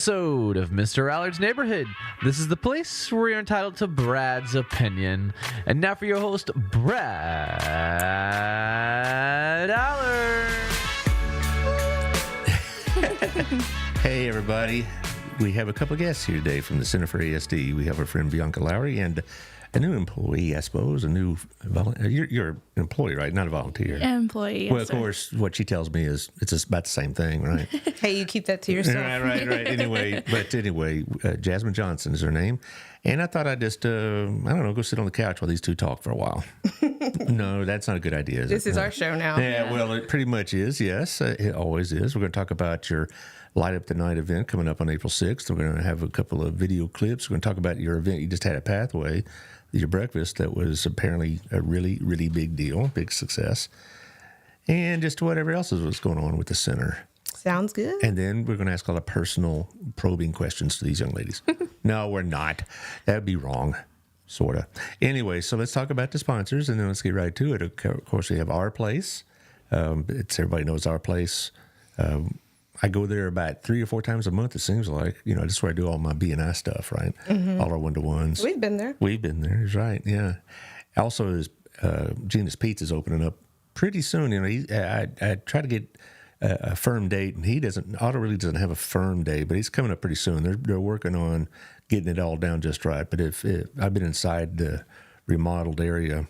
Episode of Mr. Allard's Neighborhood. This is the place where you're entitled to Brad's opinion. And now for your host, Brad Allard. Hey, everybody. We have a couple of guests here today from the Center for ASD. We have our friend Bianca Lowry and a new employee, I suppose, you're an employee, right? Not a volunteer. Employee, yes, well, of course, what she tells me is it's just about the same thing, right? Hey, you keep that to yourself. Right. Anyway, Jasmine Johnson is her name. And I thought I'd just, go sit on the couch while these two talk for a while. No, that's not a good idea, This is our show now. Yeah, well, it pretty much is, yes. It always is. We're going to talk about your Light Up the Night event coming up on April 6th. We're going to have a couple of video clips. We're going to talk about your event you just had at Pathway, your breakfast that was apparently a really, really big deal, big success. And just whatever else is what's going on with the center. Sounds good. And then we're going to ask a lot of personal probing questions to these young ladies. No, we're not. That would be wrong, sort of. Anyway, so let's talk about the sponsors, and then let's get right to it. Of course, we have Our Place. Everybody knows Our Place. I go there about 3 or 4 times a month, it seems like. That's where I do all my B&I stuff, right? Mm-hmm. All our one-to-ones. We've been there. That's right, yeah. Also, Gina's Pizza's opening up pretty soon. I try to get a firm date, and Otto really doesn't have a firm date, but he's coming up pretty soon. They're working on getting it all down just right. But if I've been inside the remodeled area,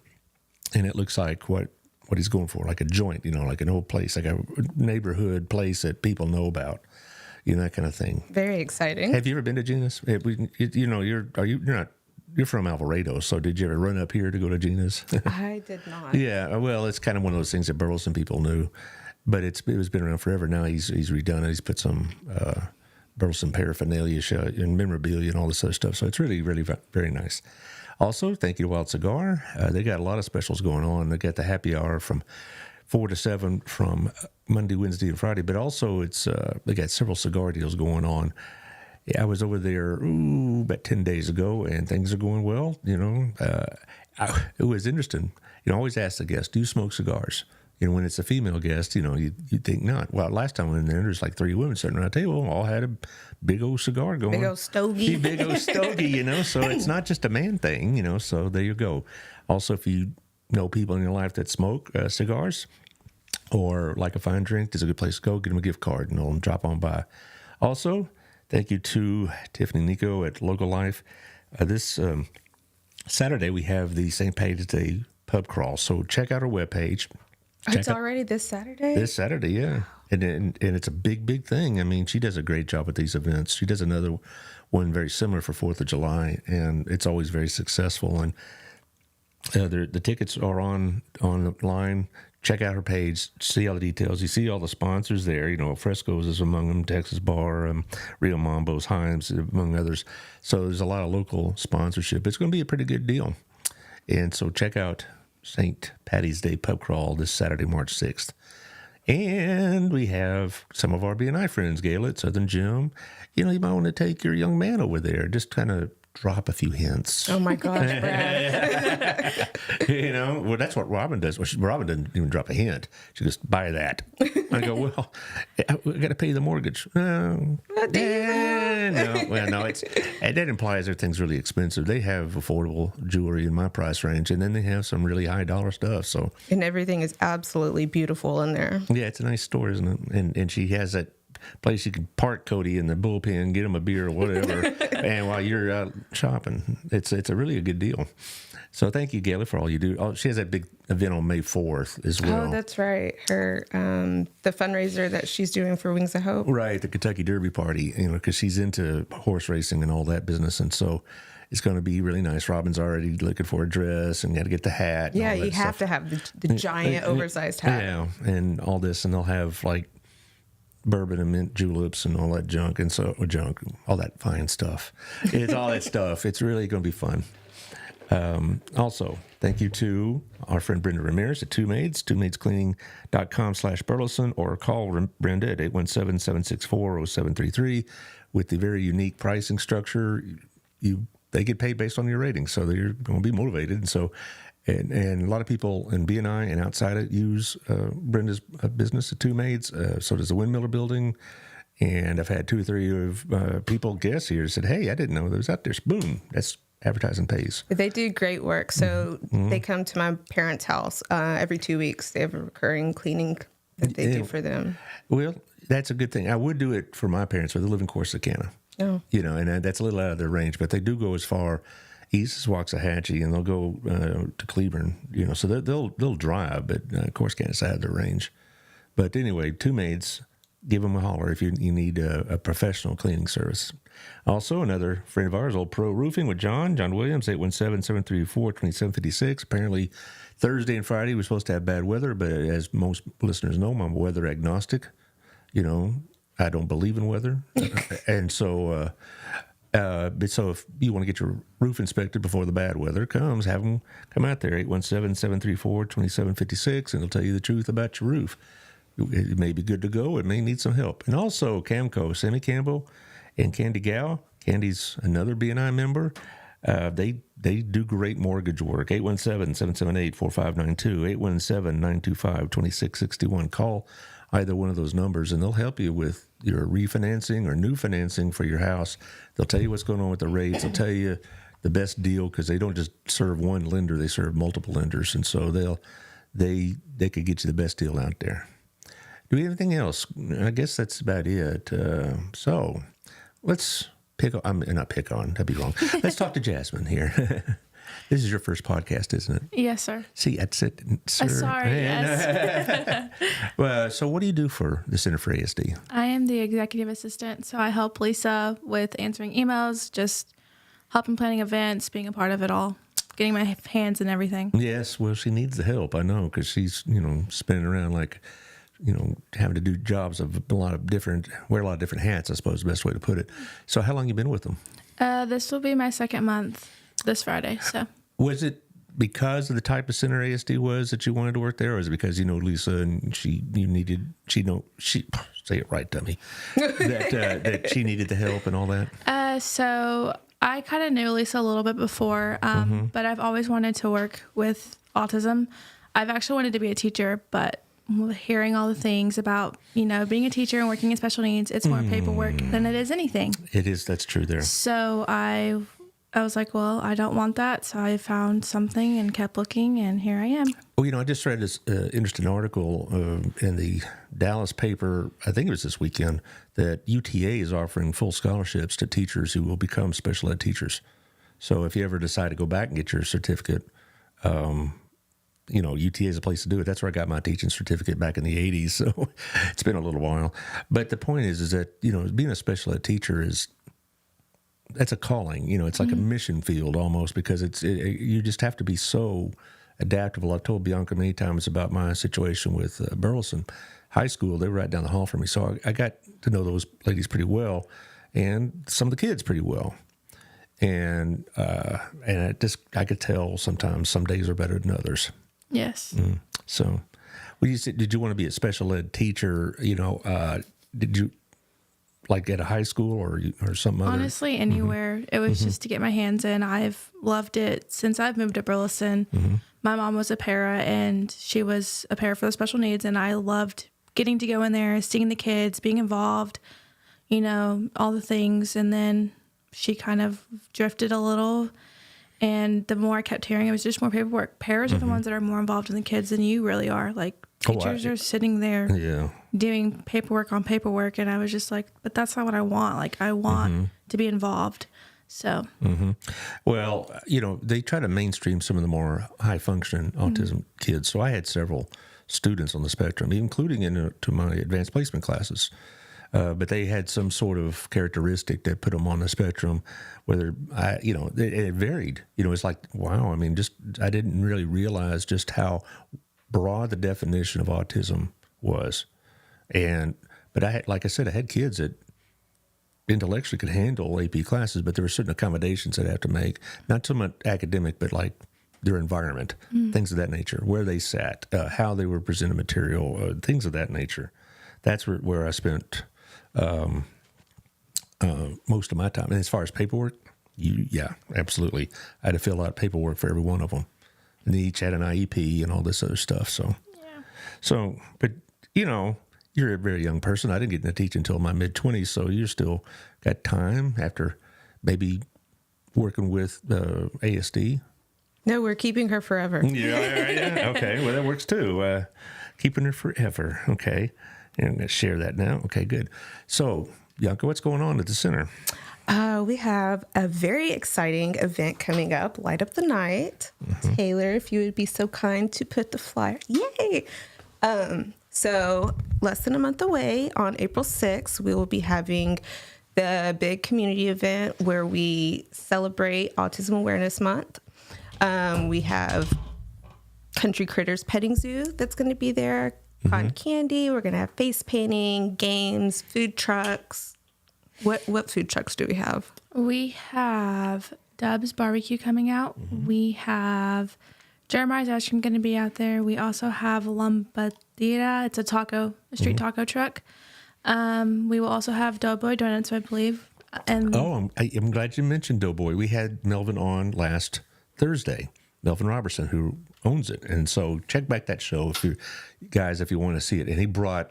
and it looks like what he's going for, like a joint, like an old place, like a neighborhood place that people know about, that kind of thing. Very exciting. Have you ever been to Gina's? You're from Alvarado, so did you ever run up here to go to Gina's? I did not. Yeah, well, it's kind of one of those things that Burleson people knew, but it was been around forever. Now he's redone it. He's put some Burleson paraphernalia and memorabilia and all this other stuff. So it's really, really very nice. Also, thank you to Wild Cigar. They got a lot of specials going on. They got the happy hour from 4 to 7 from Monday, Wednesday, and Friday. But also, they got several cigar deals going on. I was over there about 10 days ago, and things are going well. It was interesting. I always ask the guests, do you smoke cigars? When it's a female guest, you'd think not. Well, last time I went in there, there's like 3 women sitting around a table, all had a big old cigar going. Big old stogie. Big old stogie, so it's not just a man thing, so there you go. Also, if you know people in your life that smoke cigars or like a fine drink, there's a good place to go. Get them a gift card and they'll drop on by. Also, thank you to Tiffany Nico at Local Life. This Saturday, we have the St. Patrick's Day pub crawl, so check out our webpage. It's already this Saturday? This Saturday, yeah. And it's a big, big thing. I mean, she does a great job at these events. She does another one very similar for 4th of July, and it's always very successful. And the tickets are online. Check out her page, see all the details. You see all the sponsors there. Fresco's is among them, Texas Bar, Rio Mambo's, Himes, among others. So there's a lot of local sponsorship. It's going to be a pretty good deal. And so check out St. Patty's Day pub crawl this Saturday, March 6th. And we have some of our B&I friends, Gail at Southern Gym. You might want to take your young man over there. Just kind of drop a few hints. Oh, my gosh, Brad. Well, that's what Robin does. Well, Robin doesn't even drop a hint. She goes, buy that. I go, well, I got to pay the mortgage. No. That implies everything's really expensive. They have affordable jewelry in my price range, and then they have some really high dollar stuff. So, and everything is absolutely beautiful in there. Yeah, it's a nice store, isn't it? And she has that place you can park Cody in the bullpen, get him a beer or whatever, and while you're out shopping, it's a really good deal. So thank you, Gail, for all you do. Oh, she has that big event on May 4th as well. Oh, that's right. Her the fundraiser that she's doing for Wings of Hope. Right, the Kentucky Derby party, because she's into horse racing and all that business, and so it's going to be really nice. Robin's already looking for a dress and got to get the hat. Yeah, you have to have the giant oversized hat. Yeah, and all this, and they'll have like bourbon and mint juleps and all that junk, all that fine stuff. It's all that stuff. It's really going to be fun. Also, thank you to our friend Brenda Ramirez at Two Maids, twomaidcleaning.com/Burleson, or call Brenda at 817-764-0733 with the very unique pricing structure. They get paid based on your rating, so they're going to be motivated. And so, and a lot of people in B&I and outside it use Brenda's business at Two Maids. So does the Windmiller Building. And I've had 2 or 3 of people guess here said, "Hey, I didn't know that was out there." Boom, that's advertising pays. They do great work. So they come to my parents' house every 2 weeks. They have a recurring cleaning that they do for them. Well, that's a good thing. I would do it for my parents, but they live in Corsicana. Oh. You know, and that's a little out of their range, but they do go as far east as Waxahachie, and they'll go to Cleburne. You know, so they'll drive, but Corsicana's out of their range. But anyway, 2 maids. Give them a holler if you need a professional cleaning service. Also, another friend of ours, Old Pro Roofing with John Williams, 817-734-2756. Apparently, Thursday and Friday we're supposed to have bad weather, but as most listeners know, I'm weather agnostic. You know, I don't believe in weather. And so, so if you want to get your roof inspected before the bad weather comes, have them come out there, 817-734-2756, and they'll tell you the truth about your roof. It may be good to go. It may need some help. And also, Camco, Sammy Campbell and Candy Gow. Candy's another BNI member. They do great mortgage work. 817-778-4592, 817-925-2661. Call either one of those numbers, and they'll help you with your refinancing or new financing for your house. They'll tell you what's going on with the rates. They'll tell you the best deal because they don't just serve one lender. They serve multiple lenders. And so they could get you the best deal out there. Do we have anything else? I guess that's about it. So let's not pick on, that'd be wrong. Let's talk to Jasmine here. This is your first podcast, isn't it? Yes, sir. See, that's it, sir. Sorry, yes. Well, so what do you do for the Center for ASD? I am the executive assistant, so I help Lisa with answering emails, just helping planning events, being a part of it all, getting my hands in everything. Yes, well, she needs the help, I know, because she's, spinning around like, having to do jobs of wear a lot of different hats, I suppose is the best way to put it. So how long you been with them? This will be my 2nd month this Friday. So was it because of the type of center ASD was that you wanted to work there, or is it because Lisa and say it right, dummy, that she needed the help and all that? So I kind of knew Lisa a little bit before, but I've always wanted to work with autism. I've actually wanted to be a teacher, but hearing all the things about, being a teacher and working in special needs, it's more paperwork than it is anything. It is. That's true there. So I was like, well, I don't want that. So I found something and kept looking, and here I am. Well, I just read this interesting article in the Dallas paper, I think it was this weekend, that UTA is offering full scholarships to teachers who will become special ed teachers. So if you ever decide to go back and get your certificate, UTA is a place to do it. That's where I got my teaching certificate back in the 80s. So it's been a little while. But the point is that, being a special ed teacher that's a calling. It's like a mission field almost, because you just have to be so adaptable. I've told Bianca many times about my situation with Burleson High School. They were right down the hall from me. So I got to know those ladies pretty well, and some of the kids pretty well. And I could tell sometimes some days are better than others. Yes. So, did you want to be a special ed teacher? Did you like at a high school or something? Honestly, anywhere. It was just to get my hands in. I've loved it since I've moved to Burleson. My mom was a para, and she was a para for the special needs, and I loved getting to go in there, seeing the kids, being involved, all the things. And then she kind of drifted a little. And the more I kept hearing, it was just more paperwork. Paras are the ones that are more involved in the kids than you really are. Like, teachers are sitting there doing paperwork on paperwork. And I was just like, but that's not what I want. Like, I want to be involved. So. Well, they try to mainstream some of the more high-functioning autism kids. So I had several students on the spectrum, including into my advanced placement classes. But they had some sort of characteristic that put them on the spectrum, whether it varied. It's like, wow, I didn't really realize just how broad the definition of autism was. But I had kids that intellectually could handle AP classes, but there were certain accommodations I'd have to make, not so much academic, but like their environment, things of that nature, where they sat, how they were presenting material, things of that nature. That's where I spent most of my time. And as far as paperwork, absolutely. I had to fill out paperwork for every one of them. And they each had an IEP and all this other stuff. So, but you're a very young person. I didn't get into teaching until my mid-20s, so you're still got time after maybe working with ASD. No, we're keeping her forever. Yeah. Okay, well, that works too. Keeping her forever. Okay. And I'm going to share that now. Okay, good. So, Bianca, what's going on at the center? We have a very exciting event coming up, Light Up the Night. Taylor, if you would be so kind to put the flyer. Yay! So less than a month away, on April 6th, we will be having the big community event where we celebrate Autism Awareness Month. We have Country Critters Petting Zoo that's going to be there, cotton candy. We're going to have face painting, games, food trucks. What food trucks do we have? We have Dub's Barbecue coming out. We have Jeremiah's Ice Cream going to be out there. We also have Lampadita. It's a street taco truck. We will also have Doughboy Donuts, I believe. And I'm glad you mentioned Doughboy. We had Melvin on last Thursday, Melvin Robertson, who owns it. And so check back that show if you want to see it. And he brought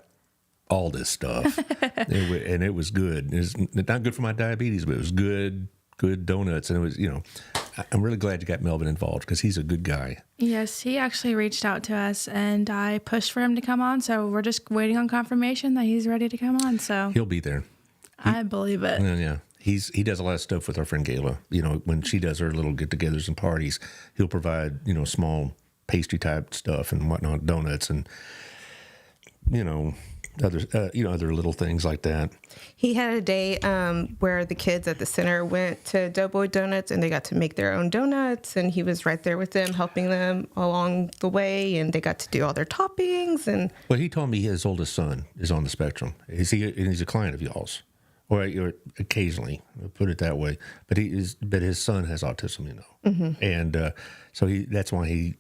all this stuff, and it was good. It was not good for my diabetes, but it was good donuts. And it was, I'm really glad you got Melvin involved because he's a good guy. yes, he actually reached out to us, and I pushed for him to come on. So we're just waiting on confirmation that he's ready to come on. So He'll be there. I believe it. Yeah. He does a lot of stuff with our friend Gayla. When she does her little get-togethers and parties, he'll provide, small pastry type stuff and whatnot, donuts and, other little things like that. He had a day where the kids at the center went to Doughboy Donuts and they got to make their own donuts, and he was right there with them, helping them along the way, and they got to do all their toppings. And Well, he told me his oldest son is on the spectrum. He's a client of y'all's, or occasionally, I'll put it that way. But his son has autism, and so that's why he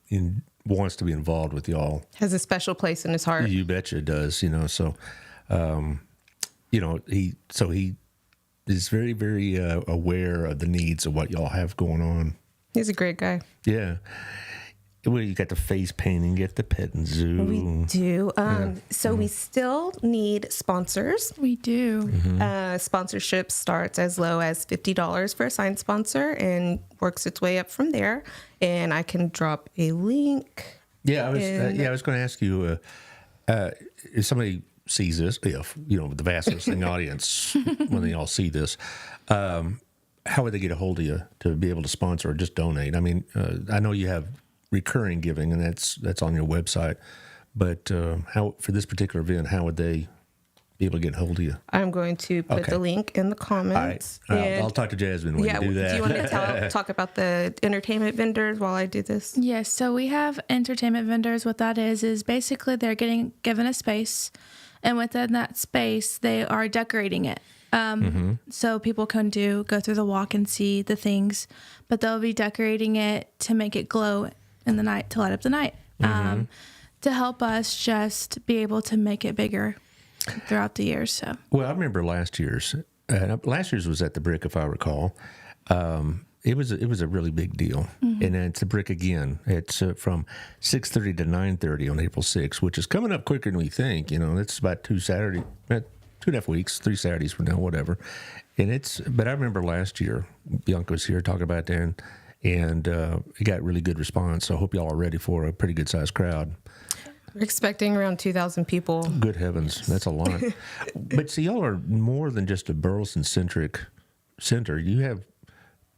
wants to be involved with y'all. has a special place in his heart. You betcha it does, So, he is very, very aware of the needs of what y'all have going on. He's a great guy. Yeah. Well, you got the face painting, you got the petting zoo. We do. So we still need sponsors. We do. Sponsorship starts as low as $50 for a signed sponsor and works its way up from there. And I can drop a link. Yeah, I was going to ask you if somebody sees this, if the vast listening audience, when they all see this, how would they get a hold of you to be able to sponsor or just donate? I mean, I know you have recurring giving, and that's on your website. But how for this particular event, how would they be able to get a hold of you? I'm going to put the link in the comments. All right. I'll talk to Jasmine when you do that. Do you want to talk about the entertainment vendors while I do this? Yes, so we have entertainment vendors. What that is basically they're getting given a space, and within that space, they are decorating it. So people can go through the walk and see the things, but they'll be decorating it to make it glow in the night, to light up the night, to help us just be able to make it bigger throughout the years. So, well, I remember last year's. Last year's was at the Brick, if I recall. It was a really big deal, and it's the Brick again. It's from 6:30 to 9:30 on April 6th, which is coming up quicker than we think. It's about 2.5 weeks, 3 Saturdays from now, whatever. But I remember last year, Bianca was here talking about that, and it got really good response. So I hope y'all are ready for a pretty good sized crowd. We're expecting around 2,000 people. Good heavens, that's a lot. But see, y'all are more than just a Burleson-centric center. You have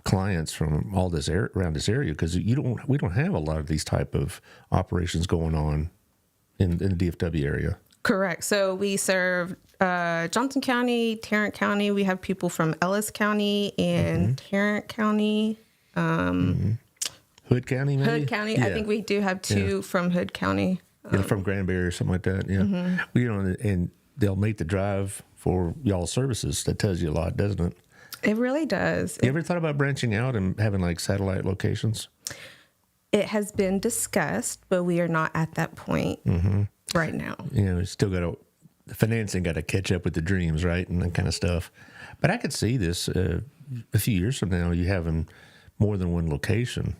clients from all this around this area because we don't have a lot of these type of operations going on in the DFW area. Correct. So we serve Johnson County, Tarrant County. We have people from Ellis County and Tarrant County. Hood County, maybe? Hood County. Yeah. I think we do have 2 from Hood County. From Granbury or something like that. Yeah. And they'll make the drive for y'all's services. That tells you a lot, doesn't it? It really does. You ever thought about branching out and having like satellite locations? It has been discussed, but we are not at that point right now. We still got the financing got to catch up with the dreams, right? And that kind of stuff. But I could see this a few years from now, you having more than one location.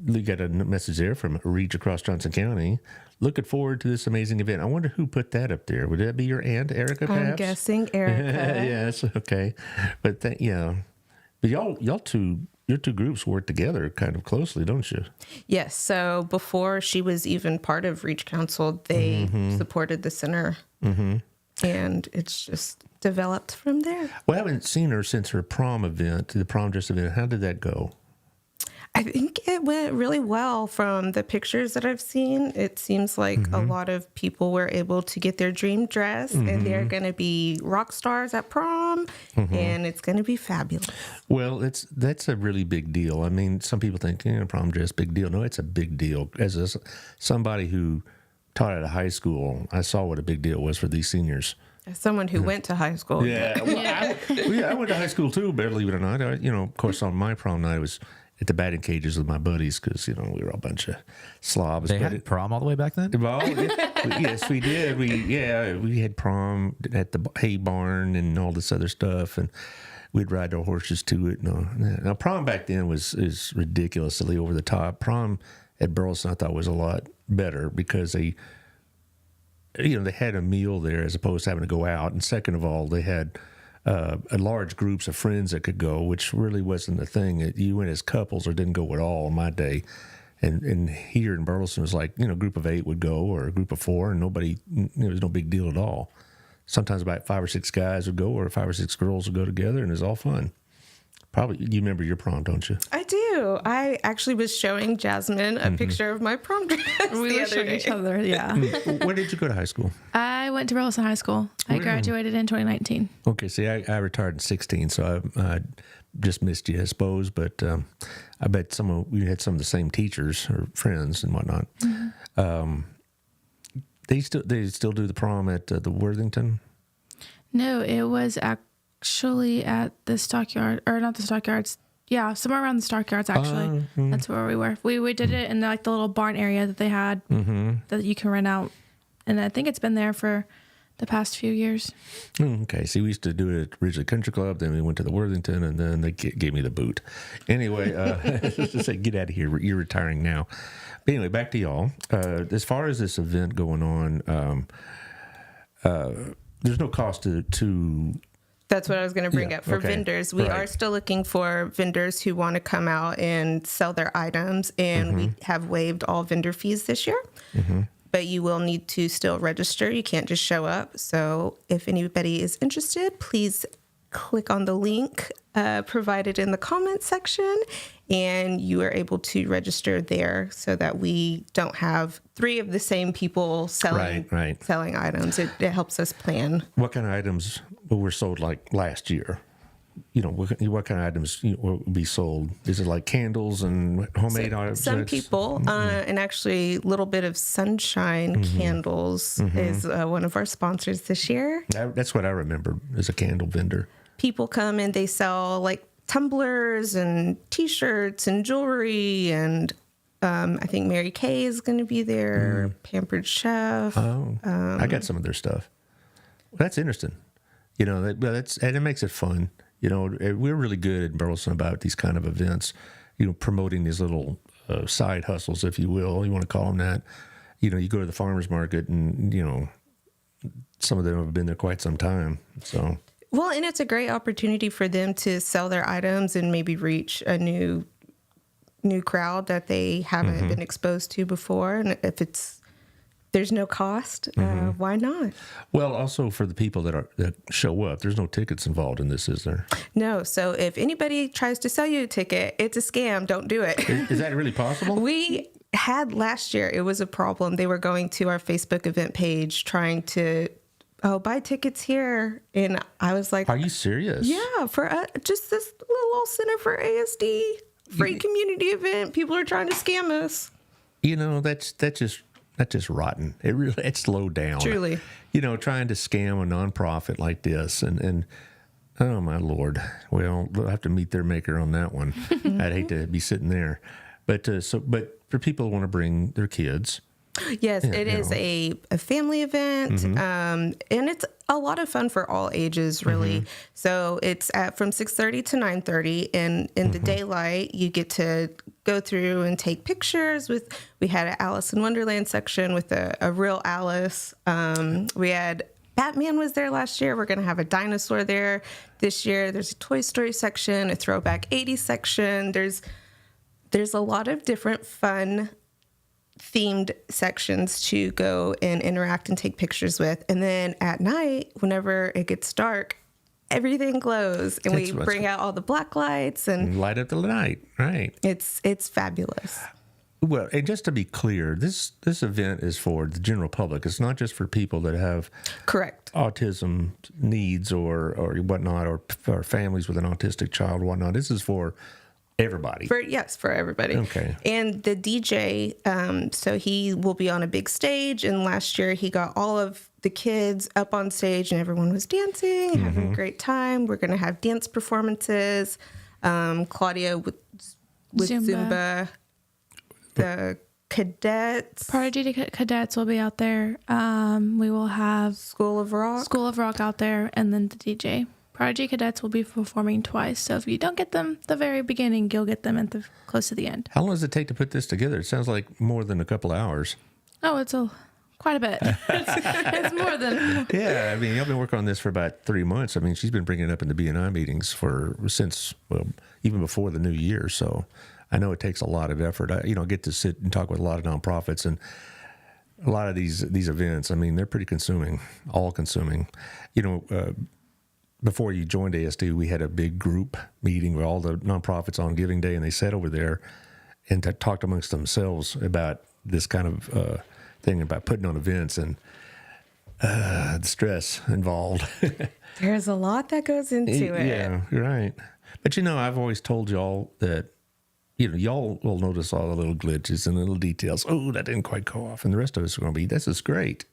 We got a message there from Reach across Johnson County. looking forward to this amazing event. I wonder who put that up there. Would that be your aunt, Erica, perhaps? I'm guessing Erica. Yes, okay. But but your two groups work together kind of closely, don't you? Yes. So before she was even part of Reach Council, they supported the center. And it's just developed from there. Well, I haven't seen her since her prom event, the prom dress event. How did that go? I think it went really well from the pictures that I've seen. It seems like a lot of people were able to get their dream dress, and they're going to be rock stars at prom, and it's going to be fabulous. Well, that's a really big deal. I mean, some people think, prom dress, big deal. No, it's a big deal. As somebody who taught at a high school, I saw what a big deal was for these seniors. As someone who went to high school. Yeah, I went to high school too, believe it or not. Of course, on my prom night, I was at the batting cages with my buddies because, we were a bunch of slobs. They had prom all the way back then? Well, yes, we did. We had prom at the hay barn and all this other stuff, and we'd ride our horses to it. Now, prom back then is ridiculously over the top. Prom at Burleson I thought was a lot better because they had a meal there as opposed to having to go out. And second of all, they had large groups of friends that could go, which really wasn't the thing. You went as couples or didn't go at all in my day. And here in Burleson, it was like, a group of 8 would go or a group of 4, and nobody, it was no big deal at all. Sometimes about 5 or 6 guys would go or 5 or 6 girls would go together, and it was all fun. Probably, you remember your prom, don't you? I do. I actually was showing Jasmine a picture of my prom dress We were showing each other, yeah. Where did you go to high school? I went to Burleson High School. I graduated in 2019. Okay, see, I retired in 16, so I just missed you, I suppose. But I bet we had some of the same teachers or friends and whatnot. They still do the prom at the Worthington? No, it was actually at the stockyard, or not the stockyards. Yeah, somewhere around the stockyards, actually. That's where we were. We did it in the little barn area that they had that you can rent out. And I think it's been there for the past few years. Okay, see, we used to do it at Ridgely Country Club, then we went to the Worthington, and then they gave me the boot. Anyway, just say, get out of here. You're retiring now. But anyway, back to y'all. As far as this event going on, there's no cost to That's what I was going to bring up for vendors. We Right. are still looking for vendors who want to come out and sell their items, and we have waived all vendor fees this year. But you will need to still register. You can't just show up. So if anybody is interested, please click on the link provided in the comments section, and you are able to register there so that we don't have 3 of the same people selling selling items. It helps us plan. What kind of items were sold like last year? What kind of items will be sold? Is it like candles and homemade items? Some people, and actually a little bit of sunshine candles is one of our sponsors this year. That's what I remember as a candle vendor. People come and they sell like tumblers and T-shirts and jewelry, and I think Mary Kay is going to be there, Pampered Chef. Oh, I got some of their stuff. Well, that's interesting. And it makes it fun. We're really good at Burleson about these kind of events, promoting these little side hustles, if you will. You want to call them that. You go to the farmer's market and, some of them have been there quite some time. So, well, and it's a great opportunity for them to sell their items and maybe reach a new crowd that they haven't been exposed to before. And if there's no cost, why not? Well, also for the people that show up, there's no tickets involved in this, is there? No. So if anybody tries to sell you a ticket, it's a scam. Don't do it. Is that really possible? We had last year, it was a problem. They were going to our Facebook event page trying to, buy tickets here. And I was like, are you serious? Yeah, for just this little center for ASD, free community event. People are trying to scam us. That's just rotten. It's low down. Truly. Trying to scam a nonprofit like this and oh my Lord. Well, they'll have to meet their maker on that one. I'd hate to be sitting there. But for people who want to bring their kids. Yes, it is a family event, and it's a lot of fun for all ages, really. So it's from 6:30 to 9:30, and in the daylight, you get to go through and take pictures with. We had an Alice in Wonderland section with a real Alice. We had Batman was there last year. We're going to have a dinosaur there this year. There's a Toy Story section, a throwback 80s section. There's a lot of different fun themed sections to go and interact and take pictures with. And then at night, whenever it gets dark, everything glows and we bring out all the black lights and light up the night. Right. It's fabulous. Well, and just to be clear, this event is for the general public. It's not just for people that have Correct. autism needs or whatnot, or families with an autistic child or whatnot. This is for everybody. For everybody. Okay. And the DJ, so he will be on a big stage. And last year he got all of the kids up on stage and everyone was dancing, having a great time. We're going to have dance performances. Claudia with Zumba. The cadets. Prodigy cadets will be out there. We will have School of Rock out there, and then the DJ. Prodigy cadets will be performing twice. So if you don't get them the very beginning, you'll get them at the close to the end. How long does it take to put this together? It sounds like more than a couple of hours. Oh, it's quite a bit. It's more than. Yeah, I mean, y'all been working on this for about 3 months. I mean, she's been bringing it up in the BNI meetings since even before the new year. So I know it takes a lot of effort. I get to sit and talk with a lot of nonprofits, and a lot of these events. I mean, they're pretty consuming, all consuming. Before you joined ASD, we had a big group meeting with all the nonprofits on Giving Day, and they sat over there and talked amongst themselves about this kind of thing about putting on events and the stress involved. There's a lot that goes into it. Yeah, you're right. But I've always told y'all that y'all will notice all the little glitches and little details. Oh, that didn't quite go off. And the rest of us are going to be, this is great,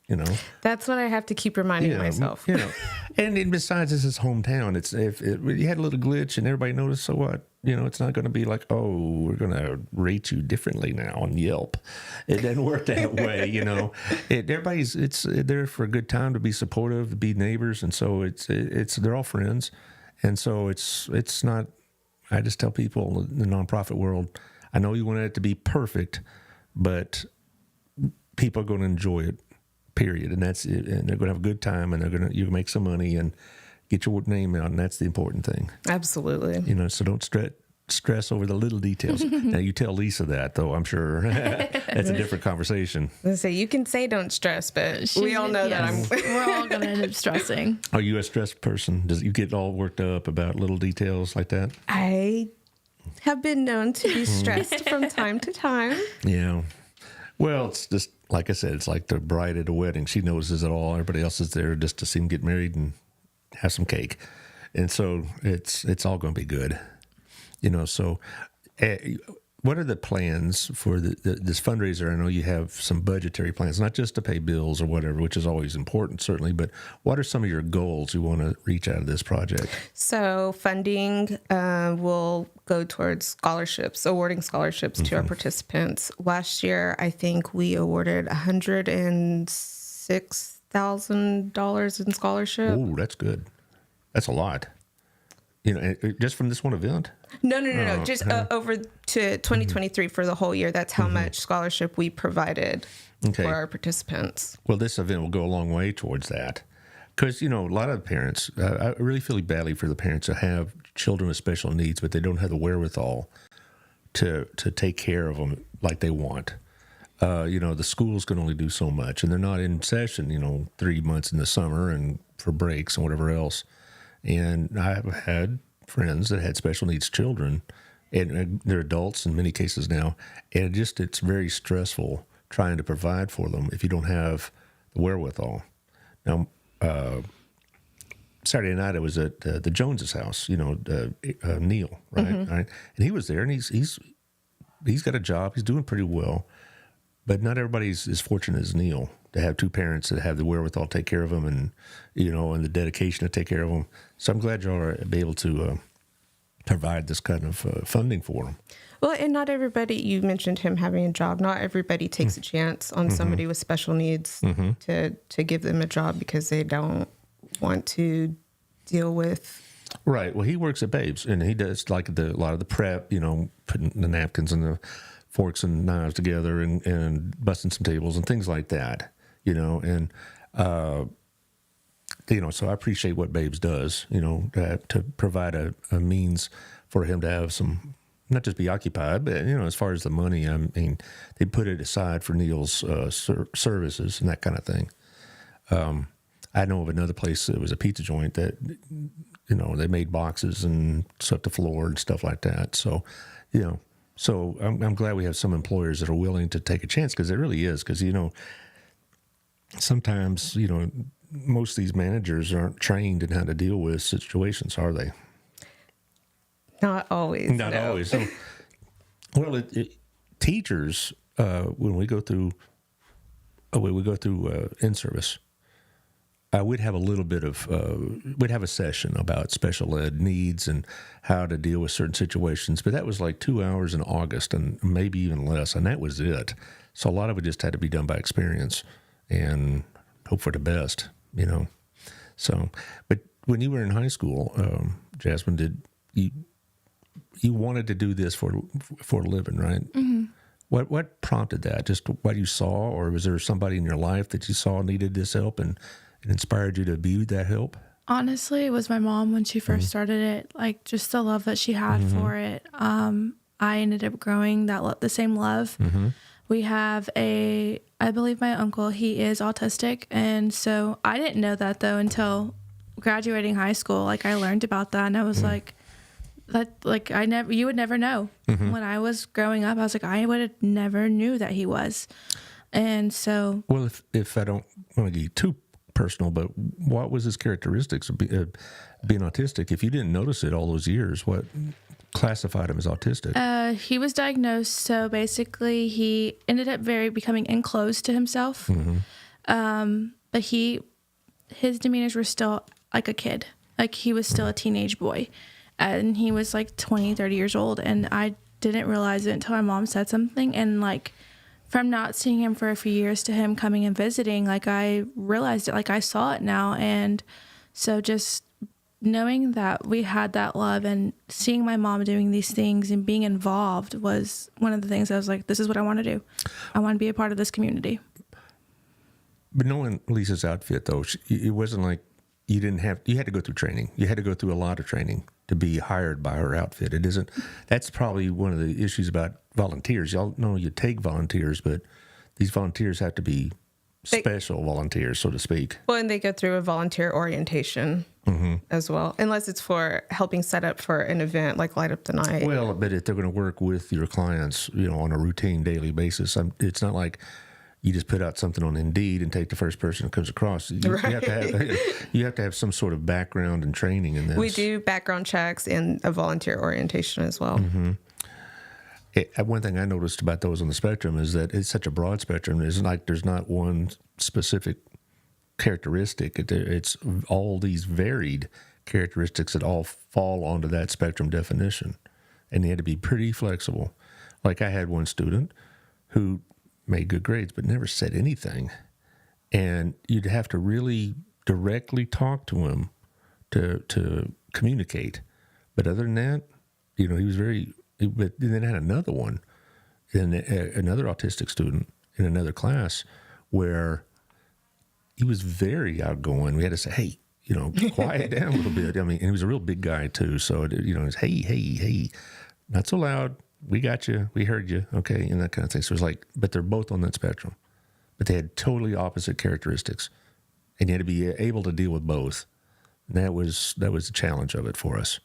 That's what I have to keep reminding myself. And besides, this is hometown. If you had a little glitch and everybody noticed, so what? It's not going to be like, oh, we're going to rate you differently now on Yelp. It doesn't work that way, Everybody's there for a good time, to be supportive, to be neighbors. And so they're all friends. And so it's not, I just tell people in the nonprofit world, I know you want it to be perfect, but people are going to enjoy it, period. And that's it. And they're going to have a good time, and you make some money and get your name out. And that's the important thing. Absolutely. So don't stress over the little details. Now, you tell Lisa that, though, I'm sure that's a different conversation. So you can say don't stress, but we all know that we're all going to end up stressing. Are you a stressed person? Does you get all worked up about little details like that? I have been known to be stressed from time to time. Yeah. Well, it's just, like I said, it's like the bride at a wedding. She notices it all. Everybody else is there just to see them get married and have some cake. And so it's all going to be good. So what are the plans for this fundraiser? I know you have some budgetary plans, not just to pay bills or whatever, which is always important, certainly, but what are some of your goals you want to reach out of this project? So funding will go towards scholarships, awarding scholarships to our participants. Last year, I think we awarded $106,000 in scholarship. Oh, that's good. That's a lot. Just from this one event? No. Just over to 2023 for the whole year. That's how much scholarship we provided for our participants. Well, this event will go a long way towards that. Because, a lot of parents, I really feel badly for the parents who have children with special needs, but they don't have the wherewithal to take care of them like they want. The schools can only do so much, and they're not in session, 3 months in the summer and for breaks and whatever else. And I've had friends that had special needs children, and they're adults in many cases now, and it's very stressful trying to provide for them if you don't have the wherewithal. Now, Saturday night I was at the Joneses' house, Neil, right? Right? And he was there, and he's got a job. He's doing pretty well, but not everybody's as fortunate as Neil to have two parents that have the wherewithal to take care of them, and and the dedication to take care of them. So I'm glad y'all are able to provide this kind of funding for them. Well, and not everybody, you mentioned him having a job, not everybody takes a chance on somebody with special needs to give them a job because they don't want to deal with Right. Well, he works at Babes, and he does like a lot of the prep, putting the napkins and the forks and knives together and busting some tables and things like that, and, so I appreciate what Babes does, to provide a means for him to have some, not just be occupied, but, as far as the money, I mean, they put it aside for Neil's services and that kind of thing. I know of another place, it was a pizza joint that, they made boxes and swept the floor and stuff like that. So, so I'm glad we have some employers that are willing to take a chance, because it really is, because, sometimes, most of these managers aren't trained in how to deal with situations, are they? Not always. Not always. So, well, teachers, when we go through in-service, we'd have a little bit of, we'd have a session about special ed needs and how to deal with certain situations. But that was like 2 hours in August and maybe even less. And that was it. So a lot of it just had to be done by experience and hope for the best, So, but when you were in high school, Jasmine, did you wanted to do this for a living, right? Mm-hmm. What prompted that? Just what you saw, or was there somebody in your life that you saw needed this help and it inspired you to be that help? Honestly, it was my mom when she first started it. Like, just the love that she had for it. I ended up growing the same love. Mm-hmm. We have I believe my uncle, he is autistic. And so I didn't know that though until graduating high school. Like, I learned about that and I was you would never know. Mm-hmm. When I was growing up, I was like, I would have never knew that he was. And so, well, if I don't want to get too personal, but what was his characteristics of being autistic? If you didn't notice it all those years, what classified him as autistic? He was diagnosed. So basically he ended up becoming enclosed to himself. Mm-hmm. But his demeanors were still like a kid. Like, he was still a teenage boy. And he was like 20, 30 years old. And I didn't realize it until my mom said something. And like, from not seeing him for a few years to him coming and visiting, like, I realized it, like, I saw it now. And so just knowing that we had that love and seeing my mom doing these things and being involved was one of the things I was like, this is what I want to do. I want to be a part of this community. But knowing Lisa's outfit, though, it wasn't like you had to go through training. You had to go through a lot of training to be hired by her outfit. It isn't, that's probably one of the issues about volunteers. Y'all know you take volunteers, but these volunteers have to be special volunteers, so to speak. Well, and they go through a volunteer orientation as well, unless it's for helping set up for an event like Light Up the Night. Well, but if they're going to work with your clients, on a routine daily basis, it's not like you just put out something on Indeed and take the first person that comes across. You have to have some sort of background and training in this. We do background checks and a volunteer orientation as well. Mm-hmm. One thing I noticed about those on the spectrum is that it's such a broad spectrum. It's like there's not one specific characteristic. It's all these varied characteristics that all fall onto that spectrum definition. And they had to be pretty flexible. Like, I had one student who made good grades but never said anything. And you'd have to really directly talk to him to communicate. But other than that, he was very... But then I had another one, another autistic student in another class where he was very outgoing. We had to say, hey, quiet down a little bit. I mean, and he was a real big guy too. So, it's, hey, not so loud. We got you. We heard you. Okay. And that kind of thing. So it was like, but they're both on that spectrum, but they had totally opposite characteristics, and you had to be able to deal with both. And that was the challenge of it for us.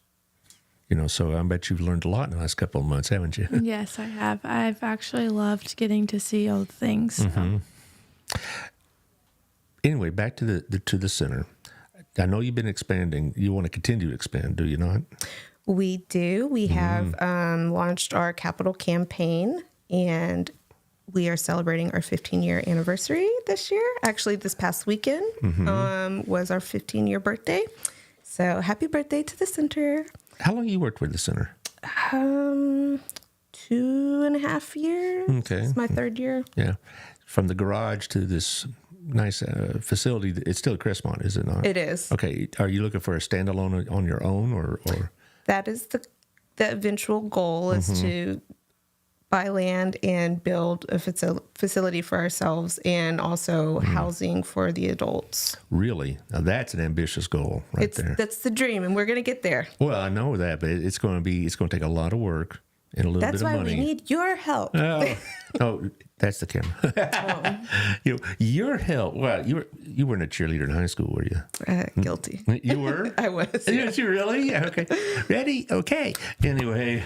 So I bet you've learned a lot in the last couple of months, haven't you? Yes, I have. I've actually loved getting to see all the things. Mm-hmm. Anyway, back to the center. I know you've been expanding. You want to continue to expand, do you not? We do. We have launched our capital campaign, and we are celebrating our 15-year anniversary this year. Actually, this past weekend was our 15-year birthday. So happy birthday to the center. How long you worked with the center? 2.5 years. Okay. It's my third year. Yeah. From the garage to this nice facility. It's still at Crestmont, is it not? It is. Okay. Are you looking for a standalone on your own, or? That is the eventual goal is to buy land and build a facility for ourselves, and also housing for the adults. Really? Now that's an ambitious goal there. That's the dream, and we're going to get there. Well, I know that, but it's going to take a lot of work and a little That's bit of why money. we need your help. Oh, that's the camera. Your help. Well, you weren't a cheerleader in high school, were you? Guilty. You were? I was. Yes, you really? Okay. Ready? Okay. Anyway.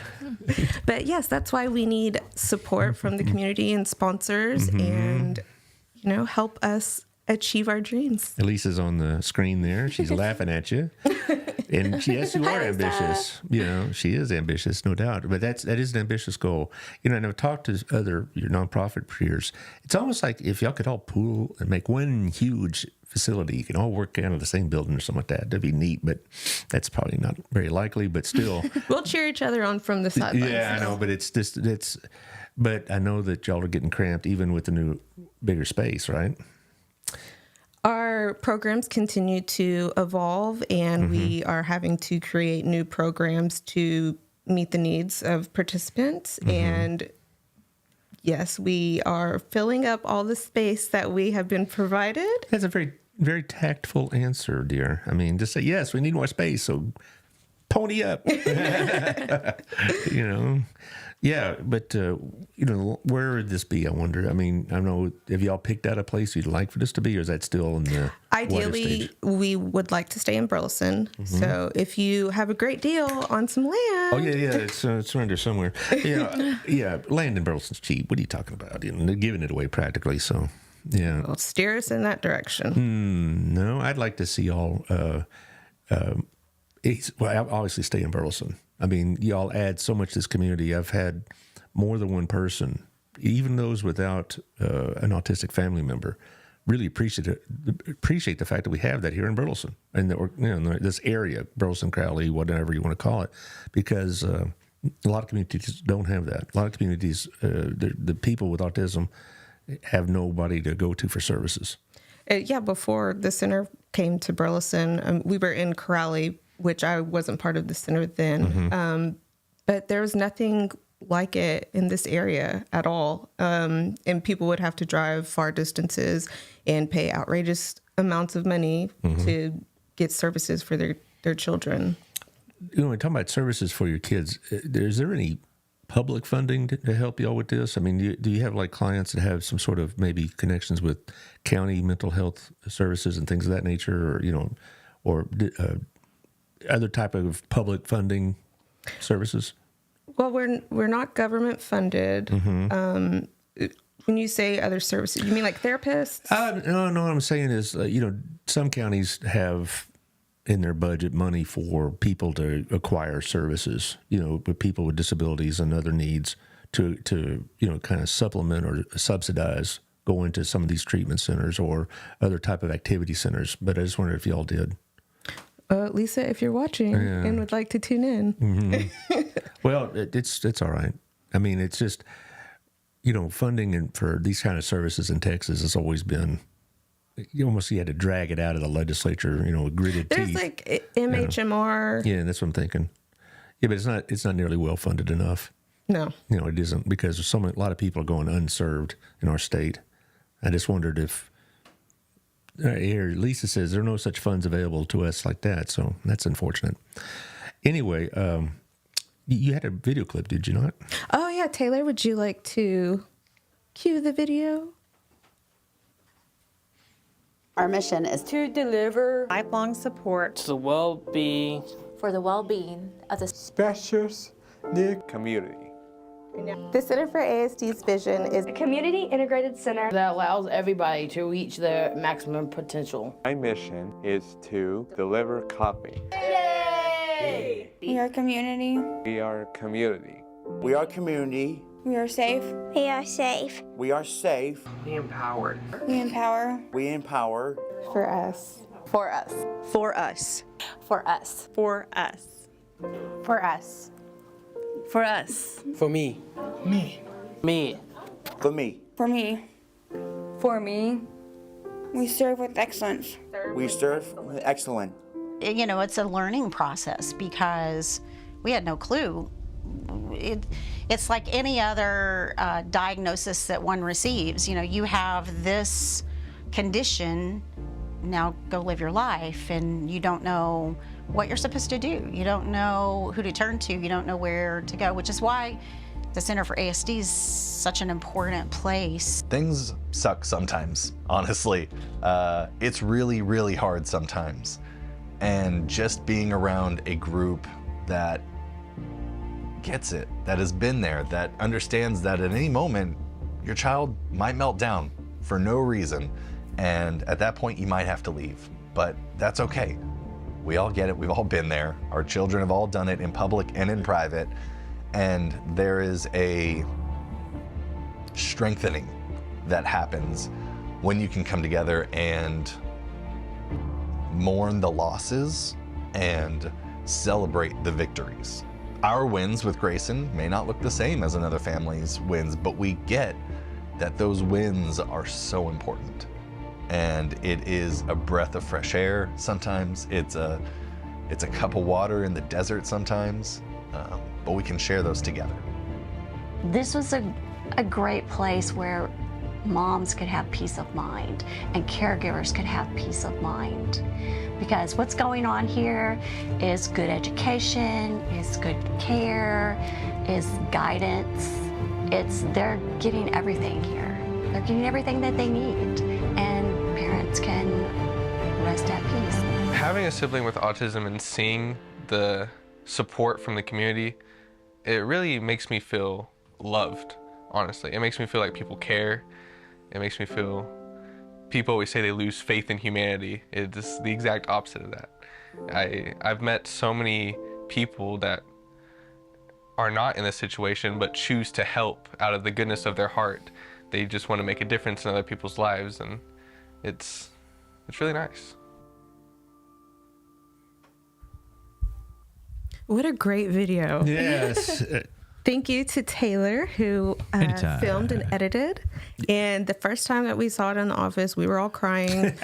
But yes, that's why we need support from the community and sponsors, and help us achieve our dreams. Elisa's on the screen there. She's laughing at you. And yes, you are ambitious. She is ambitious, no doubt. But that is an ambitious goal. And I've talked to your nonprofit peers. It's almost like if y'all could all pool and make one huge facility, you can all work out of the same building or something like that. That'd be neat, but that's probably not very likely. But still, we'll cheer each other on from the sidelines. Yeah, I know. But but I know that y'all are getting cramped even with the new, bigger space, right? Our programs continue to evolve, and we are having to create new programs to meet the needs of participants. And yes, we are filling up all the space that we have been provided. That's a very, very tactful answer, dear. I mean, just say, yes, we need more space, so pony up. Yeah, but, where would this be, I wonder? I mean, I don't know, have y'all picked out a place you'd like for this to be, or is that still in the Ideally, we would like to stay in Burleson. So if you have a great deal on some land. Oh, yeah, it's around there somewhere. Yeah, land in Burleson's cheap. What are you talking about? They're giving it away practically, so, yeah. Well, steer us in that direction. No, I'd like to see y'all, obviously stay in Burleson. I mean, y'all add so much to this community. I've had more than one person, even those without an autistic family member, really appreciate the fact that we have that here in Burleson and that this area, Burleson, Crowley, whatever you want to call it, because a lot of communities don't have that. A lot of communities, the people with autism have nobody to go to for services. Before the center came to Burleson, we were in Crowley, which I wasn't part of the center then. But there was nothing like it in this area at all. And people would have to drive far distances and pay outrageous amounts of money to get services for their children. When talking about services for your kids, is there any public funding to help y'all with this? I mean, do you have like clients that have some sort of maybe connections with county mental health services and things of that nature, or other type of public funding services? Well, we're not government funded. When you say other services, you mean like therapists? No. What I'm saying is, some counties have in their budget money for people to acquire services, with people with disabilities and other needs to kind of supplement or subsidize going to some of these treatment centers or other type of activity centers. But I just wondered if y'all did. Lisa, if you're watching and would like to tune in. Well, it's all right. I mean, it's just, funding for these kind of services in Texas has always been, you had to drag it out of the legislature, with gritted teeth. There's like MHMR. Yeah, that's what I'm thinking. Yeah, but it's not nearly well funded enough. No. It isn't, because there's a lot of people are going unserved in our state. I just wondered if, here, Lisa says there are no such funds available to us like that, so that's unfortunate. Anyway, you had a video clip, did you not? Oh, yeah. Taylor, would you like to cue the video? Our mission is to deliver lifelong support to the well-being for the well-being of the special needs community. The Center for ASD's vision is a community integrated center that allows everybody to reach their maximum potential. My mission is to deliver copy. Yay! We are community. We are community. We are community. We are safe. We are safe. We are safe. We empowered. We empower. We empower. For us. For us. For us. For us. For us. For us. For us. For me. Me. Me. For me. For me. For me. We serve with excellence. We serve with excellence. You know, it's a learning process because we had no clue. It's like any other diagnosis that one receives. You know, you have this condition, now go live your life, and you don't know what you're supposed to do. You don't know who to turn to. You don't know where to go, which is why the Center for ASD is such an important place. Things suck sometimes, honestly. It's really, really hard sometimes. And just being around a group that gets it, that has been there, that understands that at any moment your child might melt down for no reason. And at that point you might have to leave, but that's okay. We all get it, we've all been there. Our children have all done it in public and in private. And there is a strengthening that happens when you can come together and mourn the losses and celebrate the victories. Our wins with Grayson may not look the same as another family's wins, but we get that those wins are so important. And it is a breath of fresh air sometimes. It's a cup of water in the desert sometimes. But we can share those together. This was a great place where moms could have peace of mind and caregivers could have peace of mind. Because what's going on here is good education, is good care, is guidance. They're getting everything here. They're getting everything that they need, and parents can rest at peace. Having a sibling with autism and seeing the support from the community, it really makes me feel loved, honestly. It makes me feel like people care. It makes me feel, people always say they lose faith in humanity. It's the exact opposite of that. I've met so many people that are not in this situation but choose to help out of the goodness of their heart. They just want to make a difference in other people's lives, and it's really nice. What a great video. Yes. Thank you to Taylor, who filmed and edited. And the first time that we saw it in the office, we were all crying.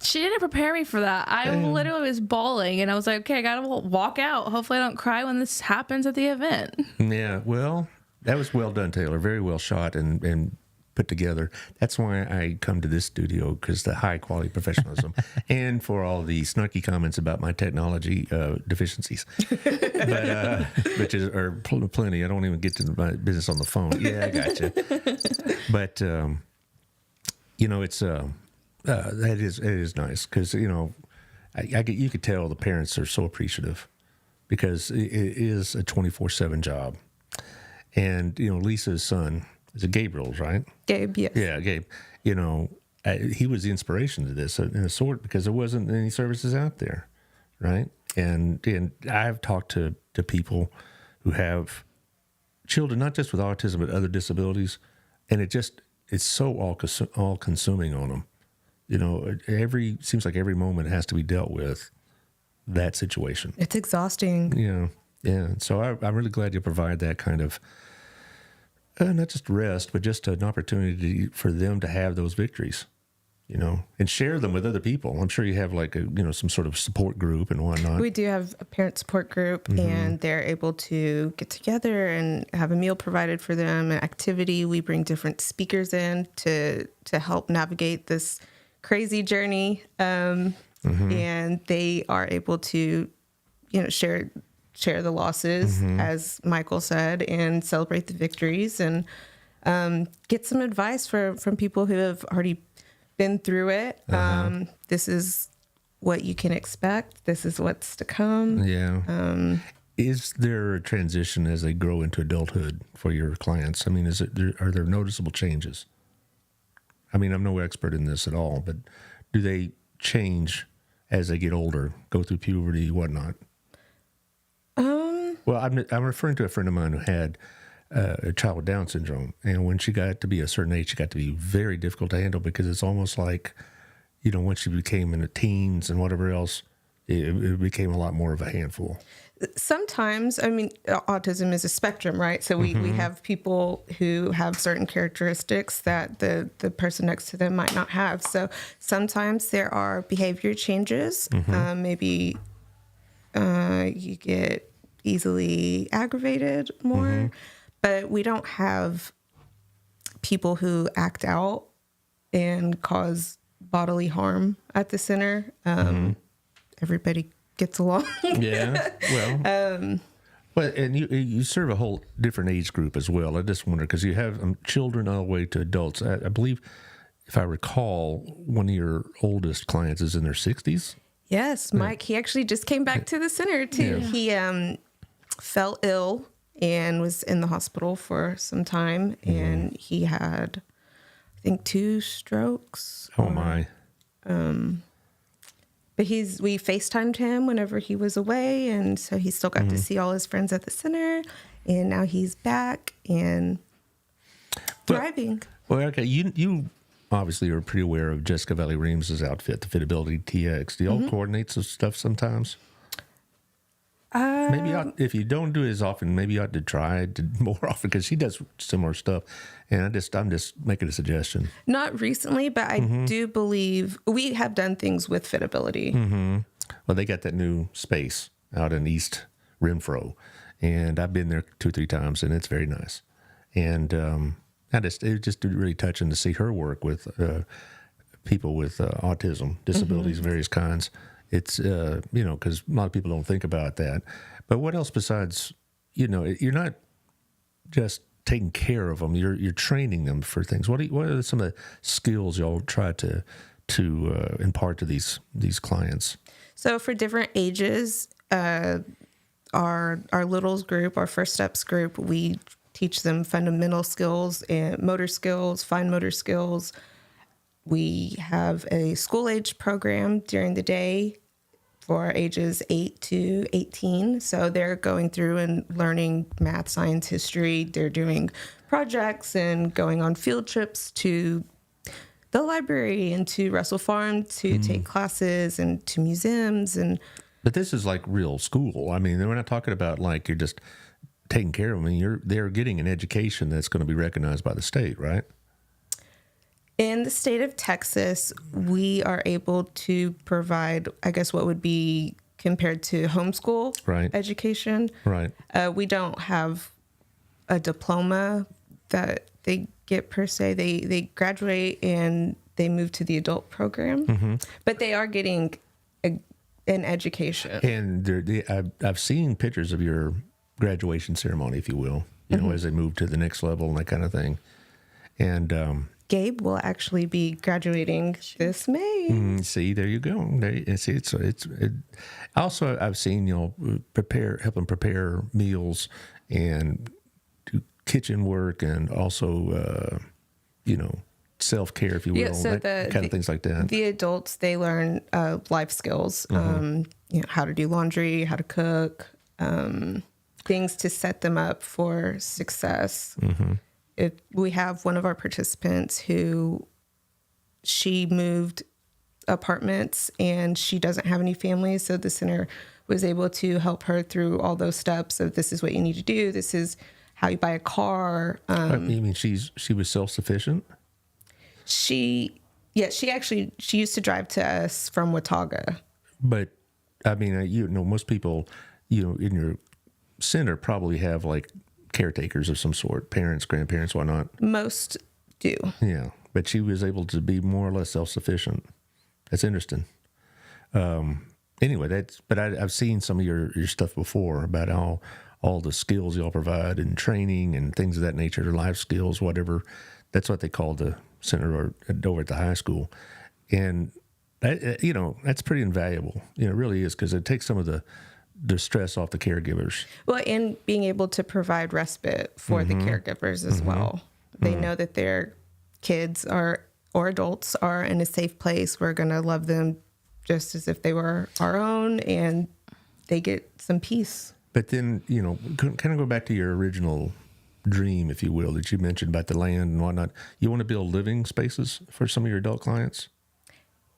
She didn't prepare me for that. I literally was bawling, and I was like, okay, I got to walk out. Hopefully I don't cry when this happens at the event. Yeah, well, that was well done, Taylor. Very well shot and put together. That's why I come to this studio, because the high quality professionalism and for all the snarky comments about my technology deficiencies, but which are plenty. I don't even get to my business on the phone. Yeah, I got you. But you know, it's it is nice because you know, you could tell the parents are so appreciative because it is a 24/7 job, and you know, Lisa's son. Is it Gabriel's, right? Gabe, yes. Yeah, Gabe. You know, he was the inspiration to this in a sort because there wasn't any services out there, right? And I've talked to people who have children, not just with autism, but other disabilities, and it's so all consuming on them. You know, seems like every moment has to be dealt with that situation. It's exhausting. Yeah. So I'm really glad you provide that kind of not just rest, but just an opportunity for them to have those victories, you know, and share them with other people. I'm sure you have like some sort of support group and whatnot. We do have a parent support group, and they're able to get together and have a meal provided for them, an activity. We bring different speakers in to help navigate this crazy journey, and they are able to, you know, share the losses, as Michael said, and celebrate the victories, and get some advice from people who have already been through it. This is what you can expect. This is what's to come. Yeah. Is there a transition as they grow into adulthood for your clients? I mean, are there noticeable changes? I mean, I'm no expert in this at all, but do they change as they get older, go through puberty, whatnot? Well, I'm referring to a friend of mine who had a child with Down syndrome, and when she got to be a certain age, she got to be very difficult to handle because it's almost like, you know, once she became in the teens and whatever else, it became a lot more of a handful. Sometimes, I mean, autism is a spectrum, right? So we have people who have certain characteristics that the person next to them might not have. So sometimes there are behavior changes. Maybe you get easily aggravated more, but we don't have people who act out and cause bodily harm at the center. Everybody gets along. Yeah. Well, but and you serve a whole different age group as well. I just wonder because you have children all the way to adults. I believe, if I recall, one of your oldest clients is in their 60s. Yes, Mike. He actually just came back to the center too. Yeah. He fell ill and was in the hospital for some time, and he had, I think, 2 strokes. Oh my. But we FaceTimed him whenever he was away, and so he still got to see all his friends at the center, and now he's back and thriving. Well, okay, you obviously are pretty aware of Jessica Valley Reams's outfit, the Fitability TX. Do y'all coordinate some stuff sometimes? Maybe if you don't do it as often, maybe you ought to try to more often because she does similar stuff. And I'm just making a suggestion. Not recently, but I do believe we have done things with Fitability. Well, they got that new space out in East Renfro, and I've been there 2 or 3 times, and it's very nice. And it was just really touching to see her work with people with autism, disabilities of various kinds. It's, because a lot of people don't think about that. But what else besides, you're not just taking care of them, you're training them for things. What are some of the skills y'all try to impart to these clients? So for different ages, our littles group, our First Steps group, we teach them fundamental skills and motor skills, fine motor skills. We have a school age program during the day for ages 8 to 18. So they're going through and learning math, science, history. They're doing projects and going on field trips to the library and to Russell Farm to take classes and to museums. But this is like real school. I mean, we're not talking about like you're just taking care of them. I mean, they're getting an education that's going to be recognized by the state, right? In the state of Texas, we are able to provide, I guess, what would be compared to homeschool education. Right. We don't have a diploma that they get per se. They graduate and they move to the adult program, but they are getting an education. And I've seen pictures of your graduation ceremony, if you will, as they move to the next level and that kind of thing. And Gabe will actually be graduating this May. See, there you go. Also, I've seen help them prepare meals and do kitchen work and also self-care, if you will, so kind of things like that. The adults, they learn life skills, how to do laundry, how to cook, things to set them up for success. If we have one of our participants who she moved apartments and she doesn't have any family, so the center was able to help her through all those steps of this is what you need to do, this is how you buy a car. You mean she was self-sufficient? She used to drive to us from Watauga. But I mean, most people, in your center probably have like caretakers of some sort, parents, grandparents, whatnot. Most do. Yeah, but she was able to be more or less self-sufficient. That's interesting. Anyway, I've seen some of your stuff before about all the skills y'all provide and training and things of that nature, life skills, whatever. That's what they call the center or over at the high school. And that, that's pretty invaluable. It really is, because it takes some of the stress off the caregivers. Well, and being able to provide respite for the caregivers as well. They know that their kids or adults are in a safe place. We're going to love them just as if they were our own, and they get some peace. But then, kind of go back to your original dream, if you will, that you mentioned about the land and whatnot. You want to build living spaces for some of your adult clients?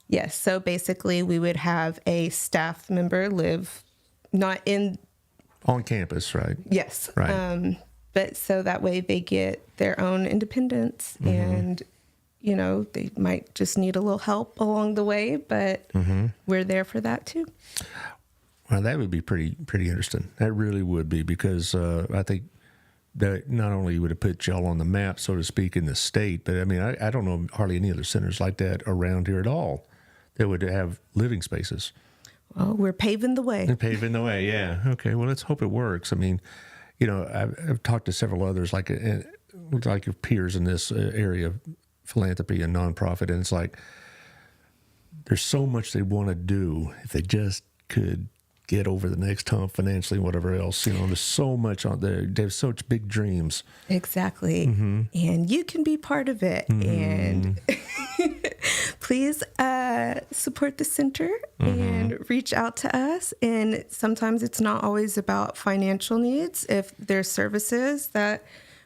Yes. So basically, we would have a staff member live not in on campus, right? Yes. Right. But so that way they get their own independence and, they might just need a little help along the way, but we're there for that too. Well, that would be pretty interesting. That really would be, because I think that not only would it put y'all on the map, so to speak, in the state, but I mean, I don't know hardly any other centers like that around here at all that would have living spaces. Well, we're paving the way. Paving the way, yeah. Okay, well, let's hope it works. I mean, I've talked to several others, like your peers in this area of philanthropy and nonprofit, and it's like there's so much they want to do if they just could get over the next hump financially and whatever else. There's so much on there. They have such big dreams. Exactly. And you can be part of it. And please support the center and reach out to us. And sometimes it's not always about financial needs. If there's services that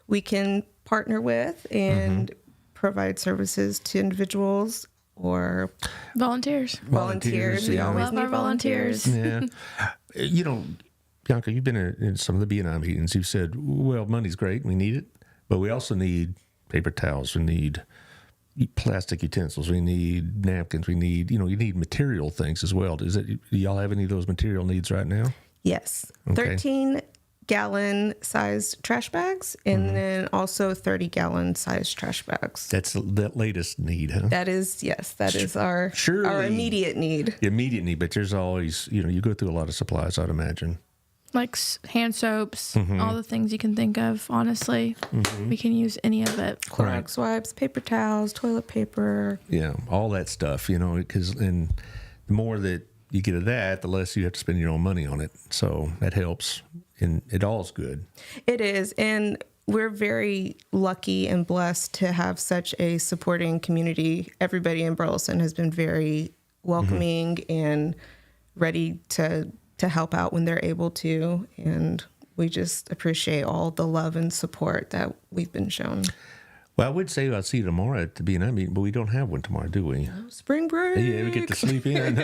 we can partner with and provide services to individuals or volunteers. We always love need our volunteers. Yeah. Bianca, you've been in some of the BNI meetings. You've said, well, money's great. We need it. But we also need paper towels. We need plastic utensils. We need napkins. We need, you need material things as well. Do y'all have any of those material needs right now? Yes. Okay. 13-gallon sized trash bags, and then also 30-gallon sized trash bags. That's the latest need, huh? That is, yes, that is our immediate need. Immediate need, but there's always, you go through a lot of supplies, I'd imagine. Like hand soaps, all the things you can think of, honestly. We can use any of it. Clorox wipes, paper towels, toilet paper. Yeah, all that stuff, because the more that you get of that, the less you have to spend your own money on it. So that helps, and it all is good. It is, and we're very lucky and blessed to have such a supporting community. Everybody in Burleson has been very welcoming and ready to help out when they're able to, and we just appreciate all the love and support that we've been shown. Well, I would say I'll see you tomorrow at the BNI meeting, but we don't have one tomorrow, do we? Oh, spring break. Yeah, we get to sleep in.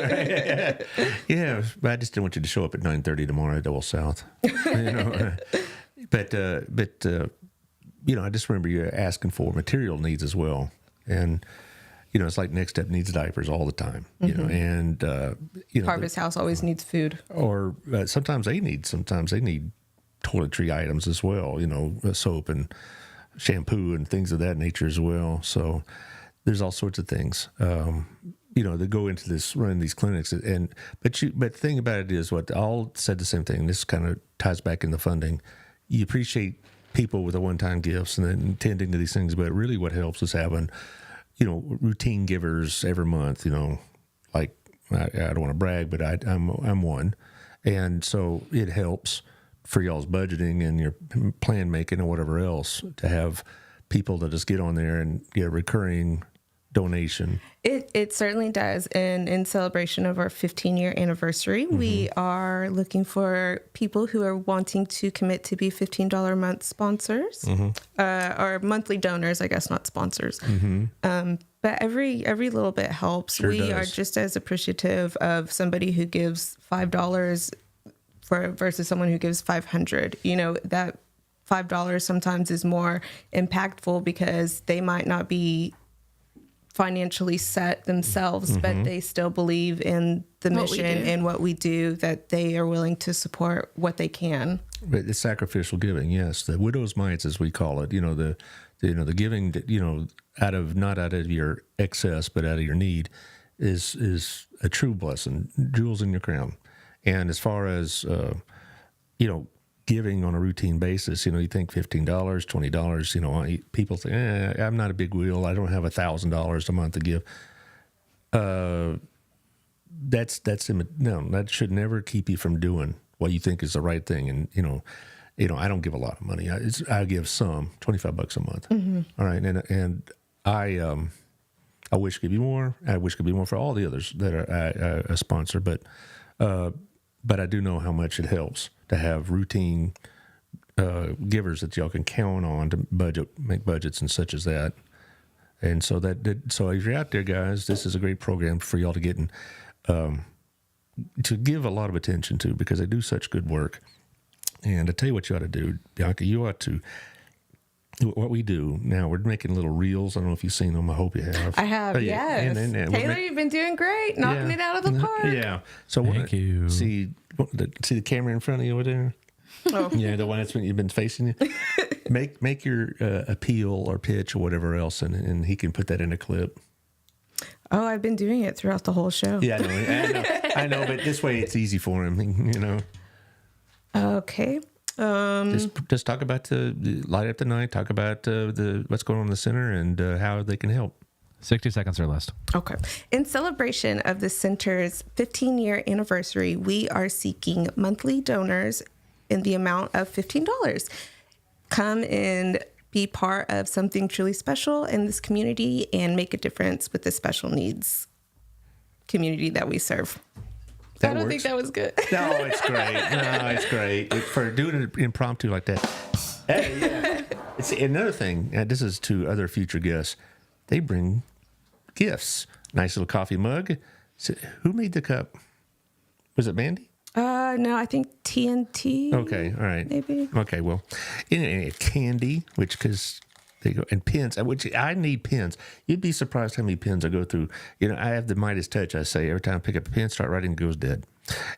Yeah, but I just didn't want you to show up at 9:30 tomorrow at Dole South. But I just remember you asking for material needs as well, and it's like Next Step needs diapers all the time. And Harvest House always needs food, or sometimes they need toiletry items as well. Soap and shampoo and things of that nature as well. So there's all sorts of things, that go into this, running these clinics. But the thing about it is, what all said the same thing. This kind of ties back into funding. You appreciate people with the one-time gifts and then tending to these things, but really what helps is having, routine givers every month. Like I don't want to brag, but I'm one, and so it helps for y'all's budgeting and your plan making and whatever else, to have people that just get on there and get a recurring donation. It certainly does. And in celebration of our 15-year anniversary, we are looking for people who are wanting to commit to be $15 a month sponsors, or monthly donors, I guess, not sponsors. But every little bit helps. Sure we does. are just as appreciative of somebody who gives $5 versus someone who gives $500. That $5 sometimes is more impactful because they might not be financially set themselves, but they still believe in the mission and what we do, that they are willing to support what they can. But it's sacrificial giving, yes. The widow's mites, as we call it, the giving that, not out of your excess, but out of your need, is a true blessing, jewels in your crown. And as far as, giving on a routine basis, you think $15, $20, people think, I'm not a big wheel. I don't have $1,000 a month to give. That should never keep you from doing what you think is the right thing. And, I don't give a lot of money. I give some, $25 a month. All right. And I wish it could be more. I wish it could be more for all the others that are a sponsor, but I do know how much it helps to have routine givers that y'all can count on to make budgets and such as that. And so so if you're out there, guys, this is a great program for y'all to get in, to give a lot of attention to, because they do such good work. And I tell you what you ought to do, Bianca, you ought to, what we do now, we're making little reels. I don't know if you've seen them. I hope you have. I have, yes. And Taylor, you've been doing great, knocking it out of the park. Yeah. So Thank you. See the camera in front of you over there? Oh. Yeah, the one that's when you've been facing you. Make your appeal or pitch or whatever else, and he can put that in a clip. Oh, I've been doing it throughout the whole show. Yeah, I know, but this way it's easy for him, you know. Okay. Just talk about the light up the night. Talk about the what's going on in the center and how they can help. 60 seconds or less. Okay. In celebration of the center's 15-year anniversary, we are seeking monthly donors in the amount of $15. Come and be part of something truly special in this community and make a difference with the special needs community that we serve. I don't think that was good. No, it's great. No, it's great. For doing it impromptu like that. Hey, yeah. It's another thing. This is to other future guests. They bring gifts. Nice little coffee mug. So, who made the cup? Was it Mandy? No, I think TNT. Okay, all right. Maybe. Okay, well, and candy, which because they go, and pens, which I need pens. You'd be surprised how many pens I go through. You know, I have the Midas touch. I say every time I pick up a pen, start writing, it goes dead.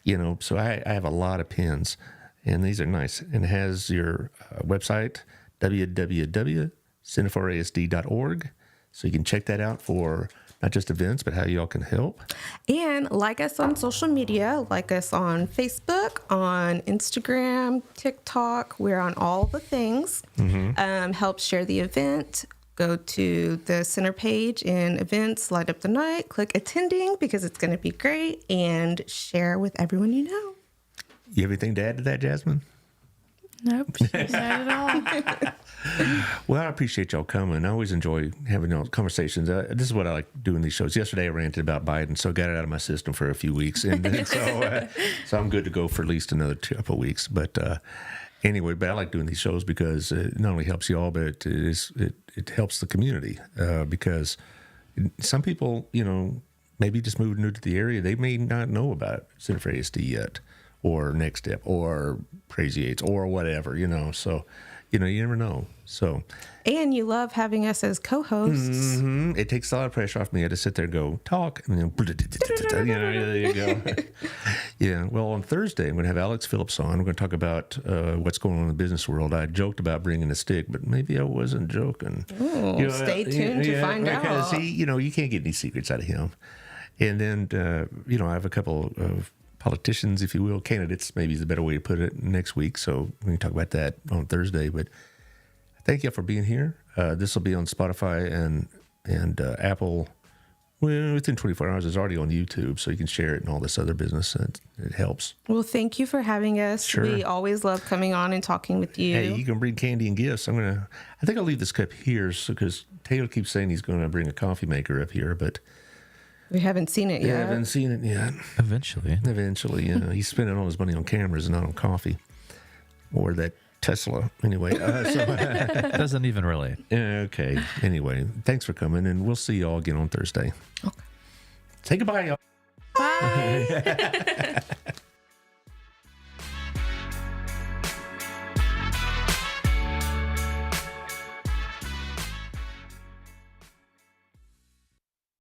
You know, so I have a lot of pens, and these are nice. And it has your website, www.centerforasd.org, so you can check that out for not just events, but how y'all can help. And like us on social media, like us on Facebook, on Instagram, TikTok. We're on all the things. Help share the event. Go to the center page in events, light up the night, click attending because it's going to be great, and share with everyone you know. You have anything to add to that, Jasmine? Nope, she said it all. Well, I appreciate y'all coming. I always enjoy having y'all conversations. This is what I like doing these shows. Yesterday I ranted about Biden, so I got it out of my system for a few weeks, and then, so I'm good to go for at least another couple of weeks. But anyway, but I like doing these shows because it not only helps y'all, but it helps the community because some people, you know, maybe just moved new to the area, they may not know about Center for ASD yet, or Next Step, or Crazy Eights, or whatever, you know. So, you know, you never know. So, and you love having us as co-hosts. It takes a lot of pressure off me. I had to sit there and go talk, and then, you know, there you go. Yeah. Well, on Thursday, I'm going to have Alex Phillips on. We're going to talk about what's going on in the business world. I joked about bringing a stick, but maybe I wasn't joking. Ooh, you know, stay tuned to find out. Because you know, you can't get any secrets out of him. And then, you know, I have a couple of politicians, if you will, candidates, maybe is the better way to put it, next week. So we can talk about that on Thursday. But thank you for being here. This will be on Spotify and Apple. Well, within 24 hours, it's already on YouTube, so you can share it and all this other business. And it helps. Well, thank you for having us. Sure. We always love coming on and talking with you. Hey, you can bring candy and gifts. I think I'll leave this cup here because Taylor keeps saying he's going to bring a coffee maker up here, but we haven't seen it yet. Yeah, I haven't seen it yet. Eventually, yeah. He's spending all his money on cameras and not on coffee or that Tesla. Anyway, doesn't even relate. Okay. Anyway, thanks for coming, and we'll see you all again on Thursday. Okay. Say goodbye, y'all. Bye.